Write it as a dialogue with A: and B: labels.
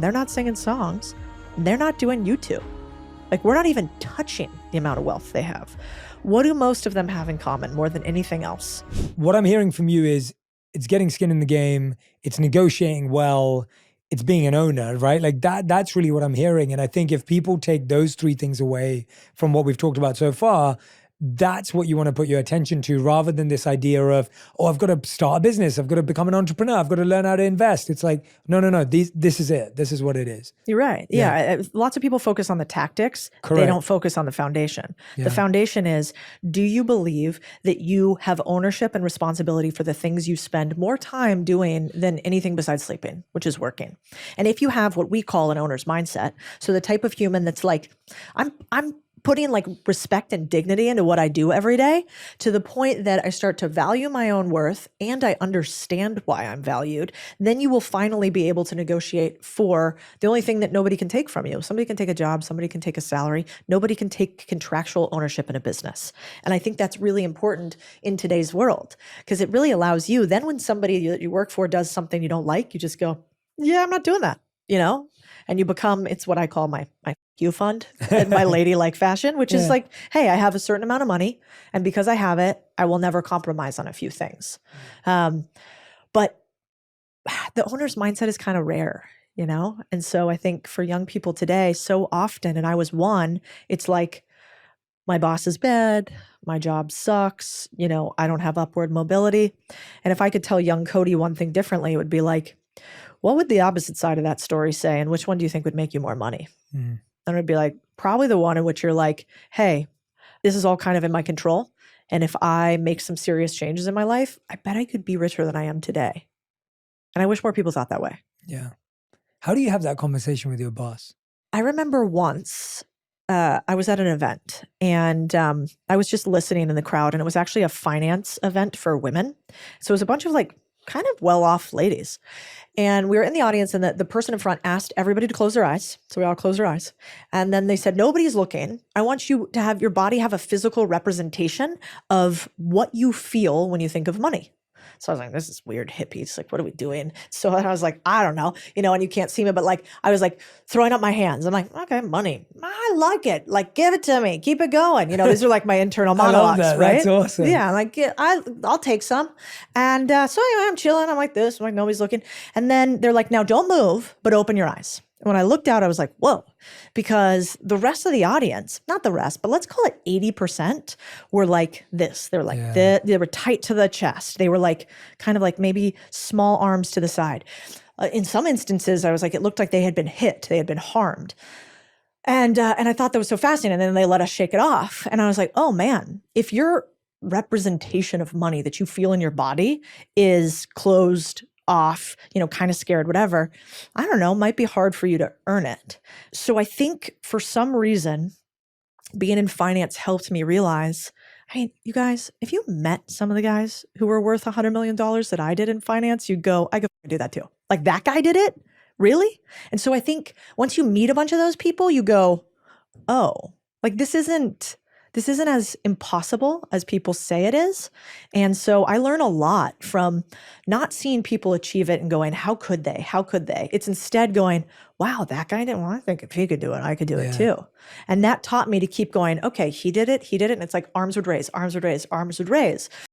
A: They're not singing songs. They're not doing YouTube. Like, we're not even touching the amount of wealth they have. What do most of them have in common more than anything else?
B: What I'm hearing from you is it's getting skin in the game, it's negotiating well, it's being an owner, right? Like that's really what I'm hearing. And I think if people take those three things away from what we've talked about so far, that's what you want to put your attention to, rather than this idea of, oh, I've got to start a business, I've got to become an entrepreneur, I've got to learn how to invest. It's like, no. This is it. This is what it is.
A: You're right. Yeah. Lots of people focus on the tactics.
B: Correct.
A: They don't focus on the foundation. Yeah. The foundation is, do you believe that you have ownership and responsibility for the things you spend more time doing than anything besides sleeping, which is working? And if you have what we call an owner's mindset, so the type of human that's like, I'm putting like respect and dignity into what I do every day, to the point that I start to value my own worth and I understand why I'm valued, then you will finally be able to negotiate for the only thing that nobody can take from you. Somebody can take a job, somebody can take a salary, nobody can take contractual ownership in a business. And I think that's really important in today's world, because it really allows you, then when somebody that you work for does something you don't like, you just go, yeah, I'm not doing that, and you become, it's what I call my you fund in my ladylike fashion, which is like, hey, I have a certain amount of money, and because I have it, I will never compromise on a few things. But the owner's mindset is kind of rare, And so I think for young people today, so often, and I was one, it's like, my boss is bad, my job sucks, I don't have upward mobility. And if I could tell young Cody one thing differently, it would be like, what would the opposite side of that story say? And which one do you think would make you more money? Mm. And it'd be like, probably the one in which you're like, hey, this is all kind of in my control. And if I make some serious changes in my life, I bet I could be richer than I am today. And I wish more people thought that way.
B: Yeah. How do you have that conversation with your boss?
A: I remember once I was at an event and I was just listening in the crowd, and it was actually a finance event for women. So it was a bunch of like kind of well-off ladies. And we were in the audience, and the person in front asked everybody to close their eyes. So we all closed our eyes. And then they said, nobody's looking. I want you to have your body have a physical representation of what you feel when you think of money. So I was like, this is weird hippies. Like, what are we doing? So I was like, I don't know, and you can't see me, but like, I was like throwing up my hands. I'm like, okay, money. I like it. Like, give it to me. Keep it going. These are like my internal monologues,
B: I love that.
A: Right?
B: That's awesome.
A: Yeah. I'm like, I'll take some. And so anyway, I'm chilling. I'm like this. I'm like, nobody's looking. And then they're like, now don't move, but open your eyes. When I looked out, I was like, whoa, because the rest of the audience, not the rest, but let's call it 80%, were like this. They were like, they were tight to the chest. They were like, kind of like maybe small arms to the side. In some instances, I was like, it looked like they had been hit. They had been harmed. And I thought that was so fascinating. And then they let us shake it off. And I was like, oh man, if your representation of money that you feel in your body is closed off, kind of scared, whatever, I don't know, might be hard for you to earn it. So I think for some reason, being in finance helped me realize, hey, you guys, if you met some of the guys who were worth $100 million that I did in finance, you'd go, I could do that too. Like, that guy did it? Really? And so I think once you meet a bunch of those people, you go, oh, like this isn't as impossible as people say it is. And so I learn a lot from not seeing people achieve it and going, how could they? How could they? It's instead going, wow, that guy didn't. Well, I think if he could do it, I could do it too. And that taught me to keep going, okay, he did it. And it's like arms would raise, arms would raise, arms would raise.